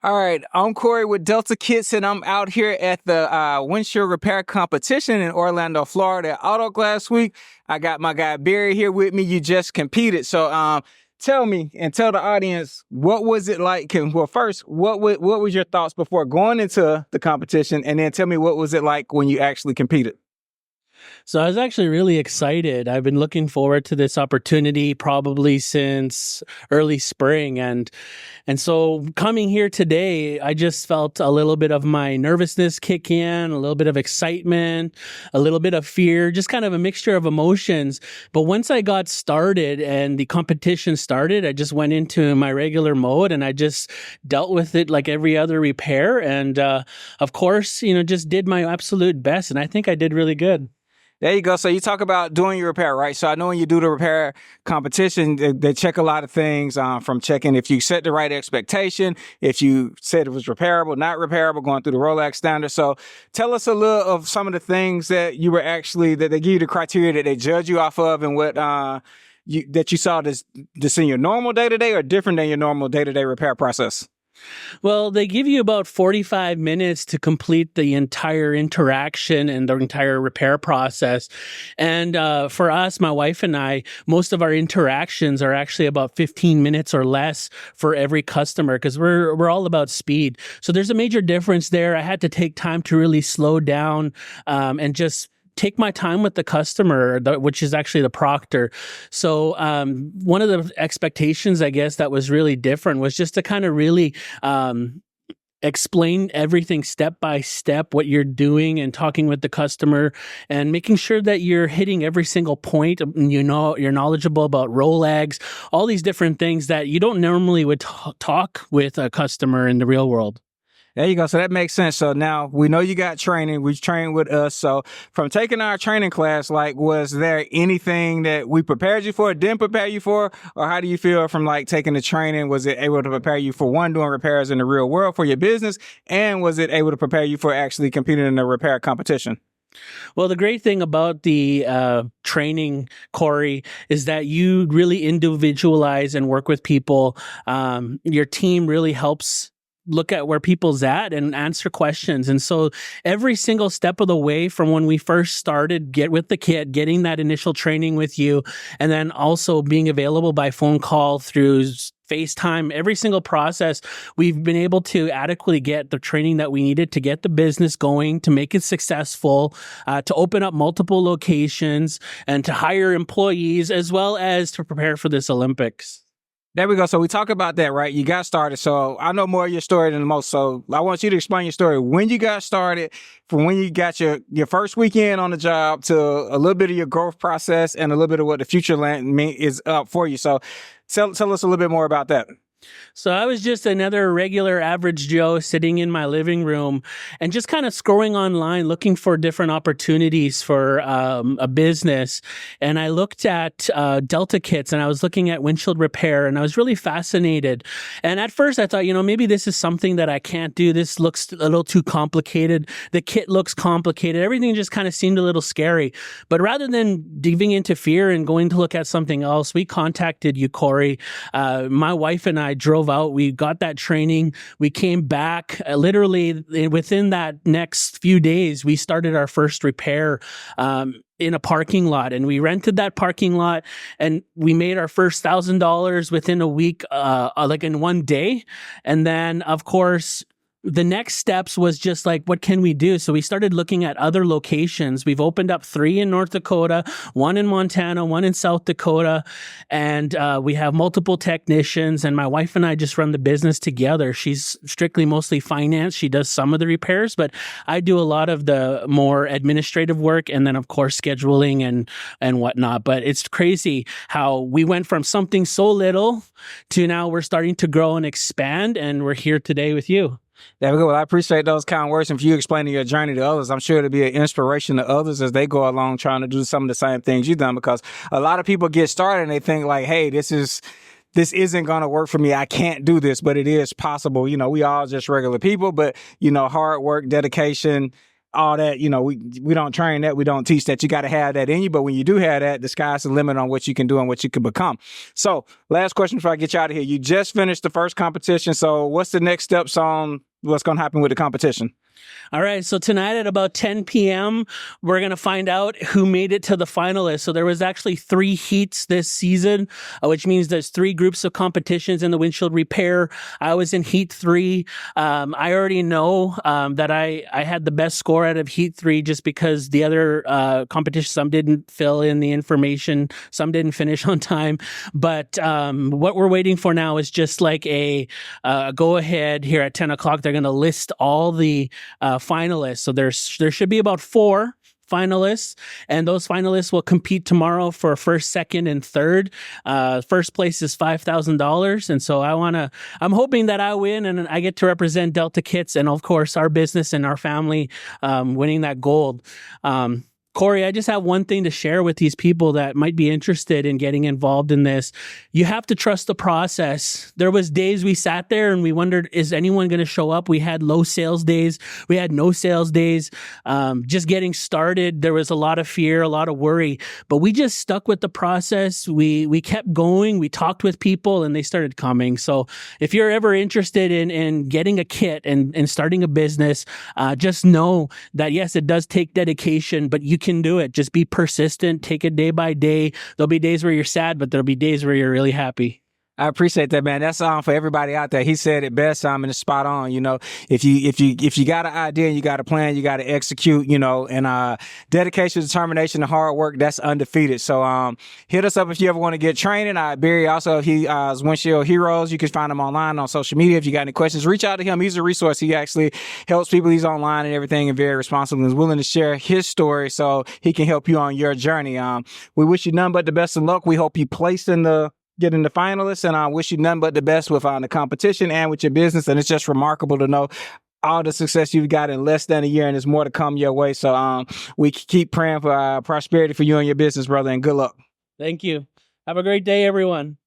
All right, I'm Corey with Delta Kits, and I'm out here at the windshield repair competition in Orlando, Florida, Auto Glass Week. I got my guy Barry here with me. You just competed, so tell me and tell the audience, what was it like? Well, first, what was your thoughts before going into the competition, and then tell me what was it like when you actually competed? So I was actually really excited. I've been looking forward to this opportunity probably since early spring. And so coming here today, I just felt a little bit of my nervousness kick in, a little bit of excitement, a little bit of fear, just kind of a mixture of emotions. But once I got started and the competition started, I just went into my regular mode and I just dealt with it like every other repair. And of course, just did my absolute best. And I think I did really good. There you go. So you talk about doing your repair, right? So I know when you do the repair competition, they check a lot of things from checking if you set the right expectation, if you said it was repairable, not repairable, going through the Rolex standard. So tell us a little of some of the things that you were that they give you the criteria that they judge you off of, and what that you saw this in your normal day-to-day or different than your normal day-to-day repair process. Well, they give you about 45 minutes to complete the entire interaction and the entire repair process. And for us, my wife and I, most of our interactions are actually about 15 minutes or less for every customer because we're all about speed. So there's a major difference there. I had to take time to really slow down and just take my time with the customer, which is actually the proctor. So one of the expectations, I guess, that was really different was just to kind of really explain everything step by step, what you're doing and talking with the customer and making sure that you're hitting every single point. You're knowledgeable about Rolex, all these different things that you don't normally would talk with a customer in the real world. There you go. So that makes sense. So now we know you got training. We trained with us. So from taking our training class, was there anything that we prepared you for, didn't prepare you for? Or how do you feel from taking the training? Was it able to prepare you for doing repairs in the real world for your business? And was it able to prepare you for actually competing in a repair competition? Well, the great thing about the training, Corey, is that you really individualize and work with people. Your team really helps look at where people's at and answer questions. And so every single step of the way from when we first started, get with the kit, getting that initial training with you, and then also being available by phone call through FaceTime, every single process, we've been able to adequately get the training that we needed to get the business going, to make it successful, to open up multiple locations and to hire employees, as well as to prepare for this Olympics. There we go. So we talk about that, right? You got started. So I know more of your story than most. So I want you to explain your story. When you got started, from when you got your first weekend on the job to a little bit of your growth process and a little bit of what the future is up for you. So tell us a little bit more about that. So I was just another regular average Joe sitting in my living room and just kind of scrolling online, looking for different opportunities for a business. And I looked at Delta Kits and I was looking at windshield repair and I was really fascinated. And at first I thought, maybe this is something that I can't do. This looks a little too complicated. The kit looks complicated. Everything just kind of seemed a little scary. But rather than diving into fear and going to look at something else, we contacted you, Corey. My wife and I drove out. We got that training. We came back literally within that next few days. We started our first repair in a parking lot, and we rented that parking lot, and we made our first $1,000 within a week, in one day. And then, of course, the next steps was just what can we do? So we started looking at other locations. We've opened up 3 in North Dakota, 1 in Montana, 1 in South Dakota, and we have multiple technicians, and my wife and I just run the business together. She's strictly mostly finance. She does some of the repairs, but I do a lot of the more administrative work, and then of course scheduling and whatnot. But it's crazy how we went from something so little to now we're starting to grow and expand, and we're here today with you. There we go. Well, I appreciate those kind words. And for you explaining your journey to others, I'm sure it'll be an inspiration to others as they go along trying to do some of the same things you've done, because a lot of people get started and they think hey, this isn't going to work for me. I can't do this, but it is possible. We all just regular people, but hard work, dedication, all that, we don't train that. We don't teach that. You got to have that in you. But when you do have that, the sky's the limit on what you can do and what you can become. So last question before I get you out of here. You just finished the first competition. So what's the next steps on what's going to happen with the competition? All right. So tonight at about 10 p.m., we're going to find out who made it to the finalists. So there was actually 3 heats this season, which means there's 3 groups of competitions in the windshield repair. I was in heat 3. I already know that I had the best score out of heat 3 just because the other competitions, some didn't fill in the information, some didn't finish on time. But what we're waiting for now is just like a go ahead here at 10 o'clock. They're going to list all the finalists. So there should be about 4 finalists, and those finalists will compete tomorrow for first, second, and third. First place is $5,000, and so I'm hoping that I win and I get to represent Delta Kits and of course our business and our family winning that gold. Corey, I just have one thing to share with these people that might be interested in getting involved in this. You have to trust the process. There was days we sat there and we wondered, is anyone going to show up? We had low sales days. We had no sales days. Just getting started, there was a lot of fear, a lot of worry, but we just stuck with the process. We kept going. We talked with people and they started coming. So if you're ever interested in getting a kit and starting a business, just know that yes, it does take dedication, but you can do it. Just be persistent. Take it day by day. There'll be days where you're sad, but there'll be days where you're really happy. I appreciate that, man. That's for everybody out there. He said it best, and it's spot on. If you got an idea and you got a plan, you got to execute, and dedication, determination, and hard work, that's undefeated. So hit us up if you ever want to get training. Barry also, he's Windshield Heroes. You can find him online on social media. If you got any questions, reach out to him. He's a resource. He actually helps people. He's online and everything and very responsible and is willing to share his story so he can help you on your journey. We wish you none but the best of luck. We hope you placed in the finalists, and I wish you nothing but the best with the competition and with your business. And it's just remarkable to know all the success you've got in less than a year, and there's more to come your way. So we keep praying for prosperity for you and your business, brother, and good luck. Thank you. Have a great day, everyone.